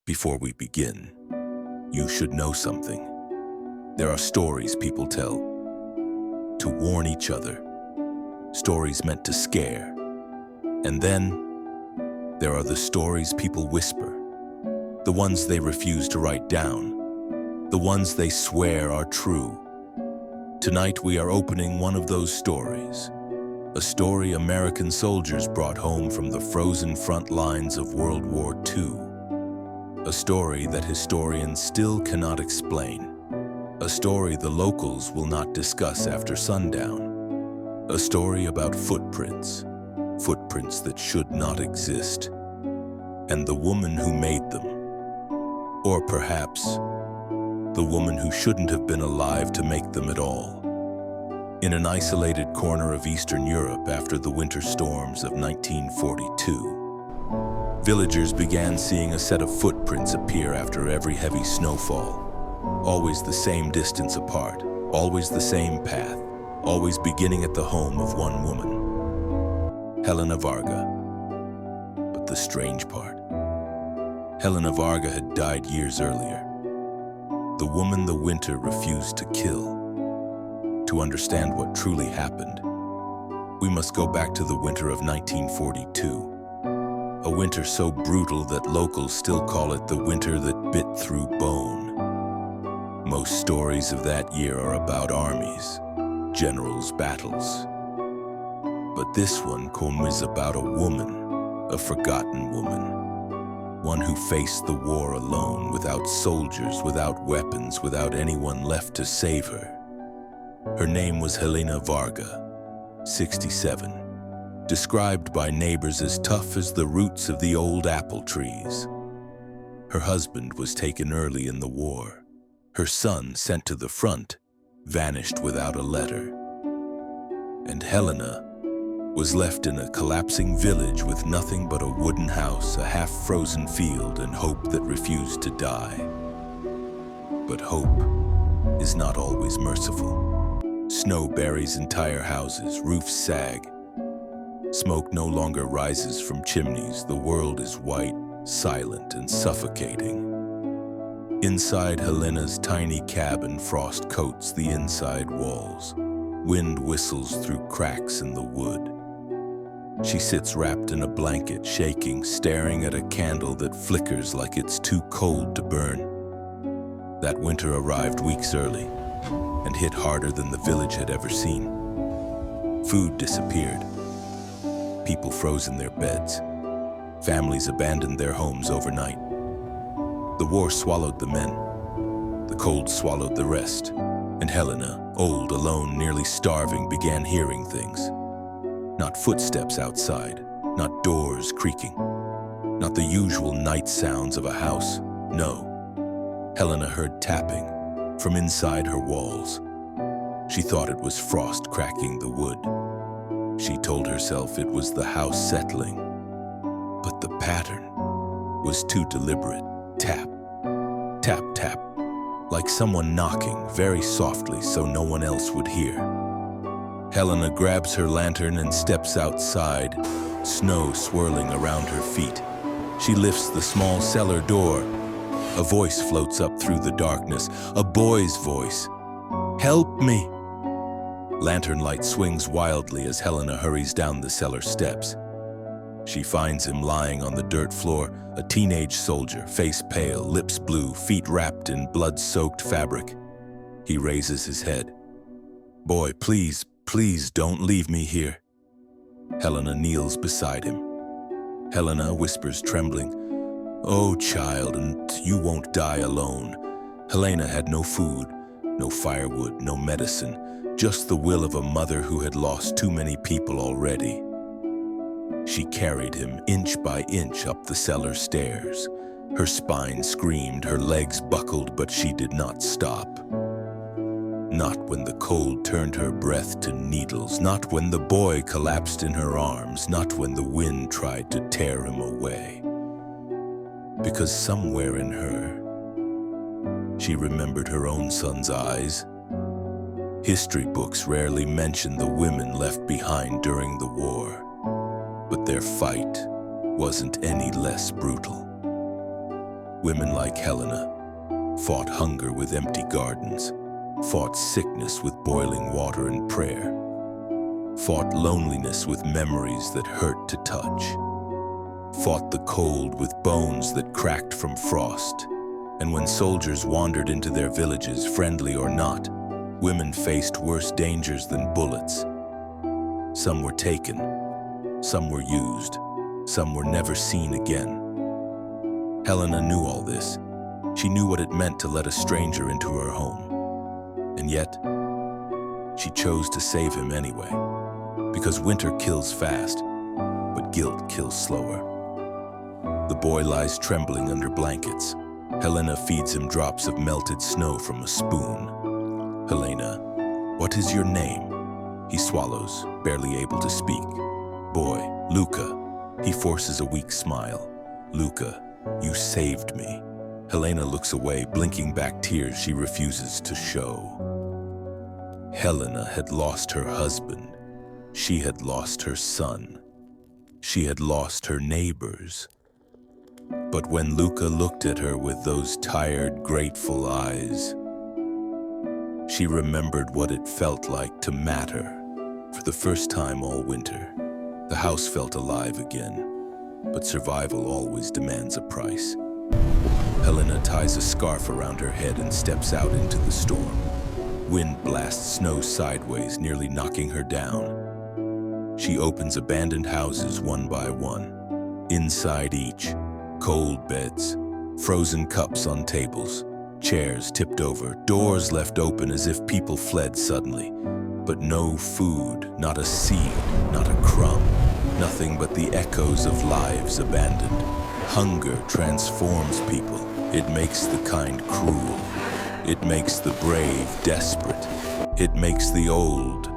Before we begin, you should know something. There are stories people tell to warn each other, stories meant to scare. And then there are the stories people whisper, the ones they refuse to write down, the ones they swear are true. Tonight we are opening one of those stories, a story American soldiers brought home from the frozen front lines of World War II. A story that historians still cannot explain. A story the locals will not discuss after sundown. A story about footprints, footprints that should not exist, and the woman who made them. Or perhaps, the woman who shouldn't have been alive to make them at all. In an isolated corner of Eastern Europe after the winter storms of 1942, villagers began seeing a set of footprints appear after every heavy snowfall. Always the same distance apart, always the same path, always beginning at the home of one woman, Helena Varga. But the strange part, Helena Varga had died years earlier. The woman the winter refused to kill. To understand what truly happened, we must go back to the winter of 1942. A winter so brutal that locals still call it the winter that bit through bone. Most stories of that year are about armies, generals' battles. But this one is about a woman, a forgotten woman. One who faced the war alone, without soldiers, without weapons, without anyone left to save her. Her name was Helena Varga, 67. Described by neighbors as tough as the roots of the old apple trees. Her husband was taken early in the war. Her son, sent to the front, vanished without a letter. And Helena was left in a collapsing village with nothing but a wooden house, a half-frozen field, and hope that refused to die. But hope is not always merciful. Snow buries entire houses, roofs sag. Smoke no longer rises from chimneys. The world is white, silent, and suffocating. Inside Helena's tiny cabin, frost coats the inside walls. Wind whistles through cracks in the wood. She sits wrapped in a blanket, shaking, staring at a candle that flickers like it's too cold to burn. That winter arrived weeks early and hit harder than the village had ever seen. Food disappeared. People froze in their beds. Families abandoned their homes overnight. The war swallowed the men. The cold swallowed the rest. And Helena, old, alone, nearly starving, began hearing things. Not footsteps outside, not doors creaking, not the usual night sounds of a house. No. Helena heard tapping from inside her walls. She thought it was frost cracking the wood. She told herself it was the house settling, but the pattern was too deliberate. Tap, tap, tap, like someone knocking very softly so no one else would hear. Helena grabs her lantern and steps outside, snow swirling around her feet. She lifts the small cellar door. A voice floats up through the darkness, a boy's voice. "Help me!" Lantern light swings wildly as Helena hurries down the cellar steps. She finds him lying on the dirt floor, a teenage soldier, face pale, lips blue, feet wrapped in blood-soaked fabric. He raises his head. "Boy, please, please don't leave me here." Helena kneels beside him. Helena whispers, trembling, "Oh, child, and you won't die alone." Helena had no food, no firewood, no medicine. Just the will of a mother who had lost too many people already. She carried him inch by inch up the cellar stairs. Her spine screamed, her legs buckled, but she did not stop. Not when the cold turned her breath to needles, not when the boy collapsed in her arms, not when the wind tried to tear him away. Because somewhere in her, she remembered her own son's eyes. History books rarely mention the women left behind during the war, but their fight wasn't any less brutal. Women like Helena fought hunger with empty gardens, fought sickness with boiling water and prayer, fought loneliness with memories that hurt to touch, fought the cold with bones that cracked from frost. And when soldiers wandered into their villages, friendly or not, women faced worse dangers than bullets. Some were taken, some were used, some were never seen again. Helena knew all this. She knew what it meant to let a stranger into her home. And yet, she chose to save him anyway. Because winter kills fast, but guilt kills slower. The boy lies trembling under blankets. Helena feeds him drops of melted snow from a spoon. "Helena, what is your name?" He swallows, barely able to speak. "Boy, Luca." He forces a weak smile. "Luca, you saved me." Helena looks away, blinking back tears she refuses to show. Helena had lost her husband. She had lost her son. She had lost her neighbors. But when Luca looked at her with those tired, grateful eyes, she remembered what it felt like to matter. For the first time all winter, the house felt alive again. But survival always demands a price. Helena ties a scarf around her head and steps out into the storm. Wind blasts snow sideways, nearly knocking her down. She opens abandoned houses one by one. Inside each, cold beds, frozen cups on tables, chairs tipped over, doors left open as if people fled suddenly. But no food, not a seed, not a crumb. Nothing but the echoes of lives abandoned. Hunger transforms people. It makes the kind cruel. It makes the brave desperate. It makes the old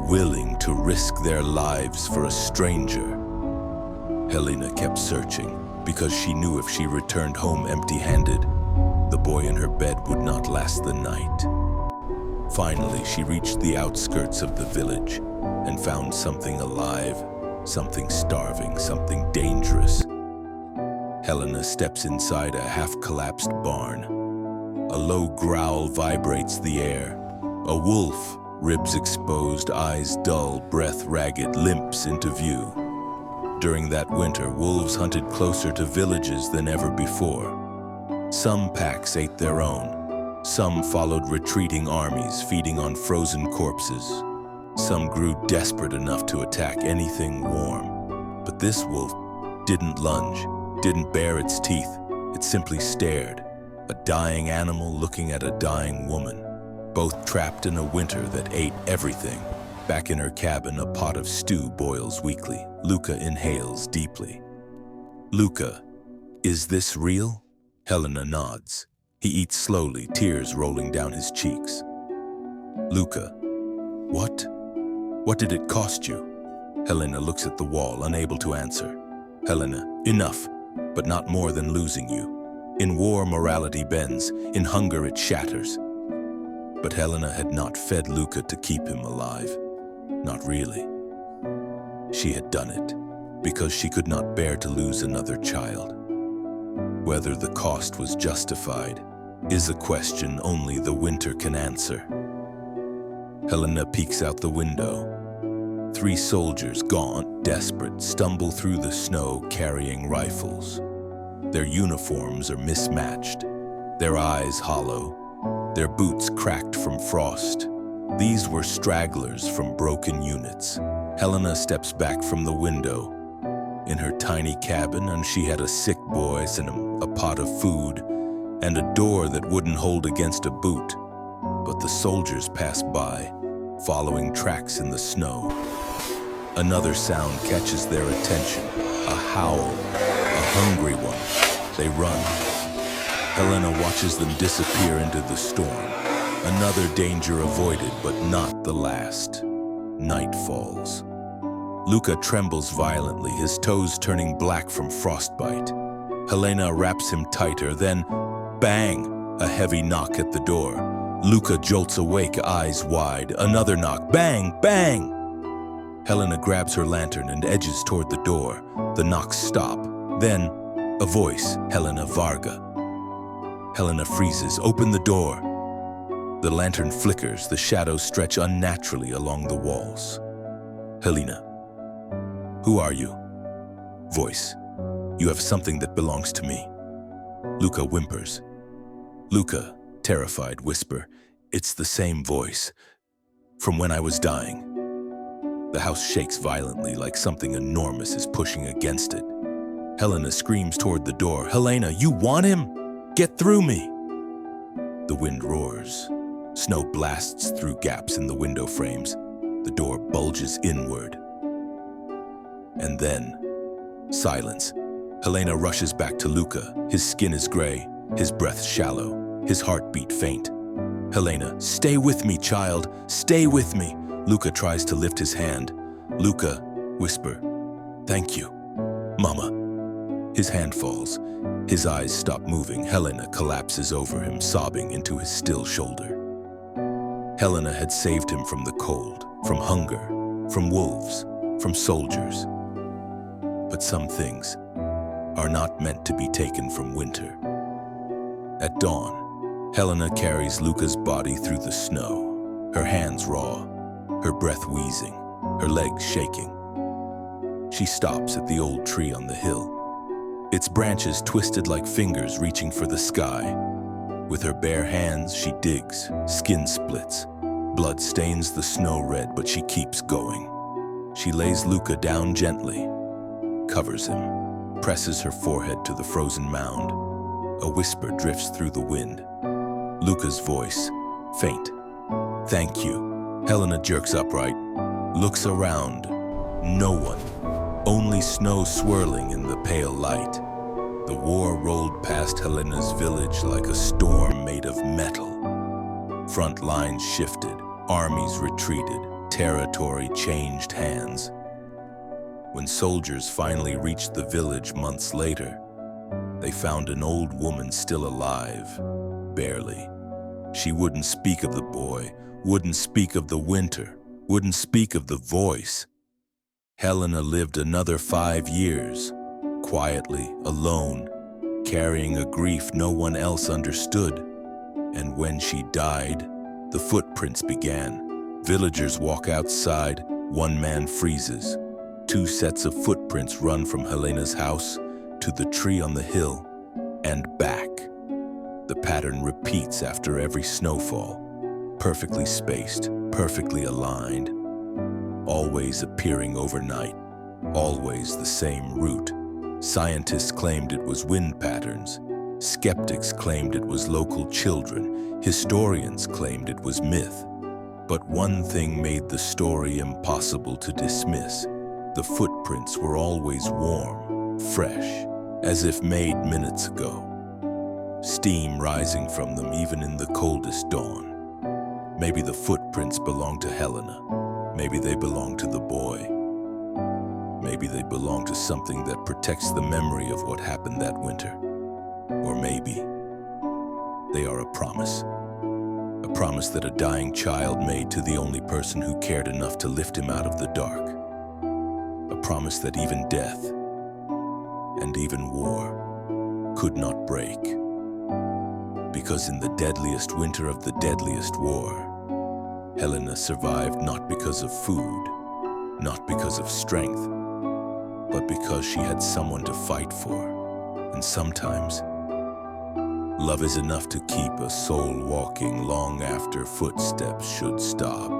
willing to risk their lives for a stranger. Helena kept searching because she knew if she returned home empty-handed, the boy in her bed would not last the night. Finally, she reached the outskirts of the village and found something alive, something starving, something dangerous. Helena steps inside a half-collapsed barn. A low growl vibrates the air. A wolf, ribs exposed, eyes dull, breath ragged, limps into view. During that winter, wolves hunted closer to villages than ever before. Some packs ate their own. Some followed retreating armies, feeding on frozen corpses. Some grew desperate enough to attack anything warm. But this wolf didn't lunge, didn't bare its teeth. It simply stared, a dying animal looking at a dying woman, both trapped in a winter that ate everything. Back in her cabin, a pot of stew boils weakly. Luca inhales deeply. "Luca, is this real?" Helena nods. He eats slowly, tears rolling down his cheeks. "Luca, what? What did it cost you?" Helena looks at the wall, unable to answer. "Helena, enough, but not more than losing you. In war, morality bends. In hunger, it shatters." But Helena had not fed Luca to keep him alive. Not really. She had done it because she could not bear to lose another child. Whether the cost was justified is a question only the winter can answer. Helena peeks out the window. 3 soldiers, gaunt, desperate, stumble through the snow carrying rifles. Their uniforms are mismatched, their eyes hollow, their boots cracked from frost. These were stragglers from broken units. Helena steps back from the window. In her tiny cabin, and she had a sick boy and a pot of food, and a door that wouldn't hold against a boot. But the soldiers pass by, following tracks in the snow. Another sound catches their attention, a howl, a hungry one. They run. Helena watches them disappear into the storm. Another danger avoided, but not the last. Night falls. Luca trembles violently, his toes turning black from frostbite. Helena wraps him tighter, then, bang, a heavy knock at the door. Luca jolts awake, eyes wide. Another knock, bang, bang! Helena grabs her lantern and edges toward the door. The knocks stop. Then, A voice, Helena Varga. Helena freezes. Open the door. The lantern flickers. The shadows stretch unnaturally along the walls. Helena. Who are you? Voice. You have something that belongs to me. Luca whimpers. Luca, terrified, whisper. It's the same voice. From when I was dying. The house shakes violently like something enormous is pushing against it. Helena screams toward the door. Helena, you want him? Get through me! The wind roars. Snow blasts through gaps in the window frames. The door bulges inward. And then, silence. Helena rushes back to Luca. His skin is gray, his breath shallow, his heartbeat faint. Helena, stay with me, child. Stay with me. Luca tries to lift his hand. Luca, whisper. Thank you, Mama. His hand falls. His eyes stop moving. Helena collapses over him, sobbing into his still shoulder. Helena had saved him from the cold, from hunger, from wolves, from soldiers. But some things are not meant to be taken from winter. At dawn, Helena carries Luca's body through the snow, her hands raw, her breath wheezing, her legs shaking. She stops at the old tree on the hill, its branches twisted like fingers reaching for the sky. With her bare hands, she digs, skin splits, blood stains the snow red, but she keeps going. She lays Luca down gently, covers him, presses her forehead to the frozen mound. A whisper drifts through the wind. Luca's voice, faint. Thank you. Helena jerks upright, looks around. No one. Only snow swirling in the pale light. The war rolled past Helena's village like a storm made of metal. Front lines shifted, armies retreated, territory changed hands. When soldiers finally reached the village months later, they found an old woman still alive, barely. She wouldn't speak of the boy, wouldn't speak of the winter, wouldn't speak of the voice. Helena lived another 5 years, quietly, alone, carrying a grief no one else understood. And when she died, the footprints began. Villagers walk outside, one man freezes. 2 sets of footprints run from Helena's house to the tree on the hill and back. The pattern repeats after every snowfall, perfectly spaced, perfectly aligned, always appearing overnight, always the same route. Scientists claimed it was wind patterns. Skeptics claimed it was local children. Historians claimed it was myth. But one thing made the story impossible to dismiss. The footprints were always warm, fresh, as if made minutes ago. Steam rising from them even in the coldest dawn. Maybe the footprints belonged to Helena. Maybe they belong to the boy. Maybe they belong to something that protects the memory of what happened that winter. Or maybe they are a promise. A promise that a dying child made to the only person who cared enough to lift him out of the dark. A promise that even death and even war could not break. Because in the deadliest winter of the deadliest war, Helena survived not because of food, not because of strength, but because she had someone to fight for. And sometimes, love is enough to keep a soul walking long after footsteps should stop.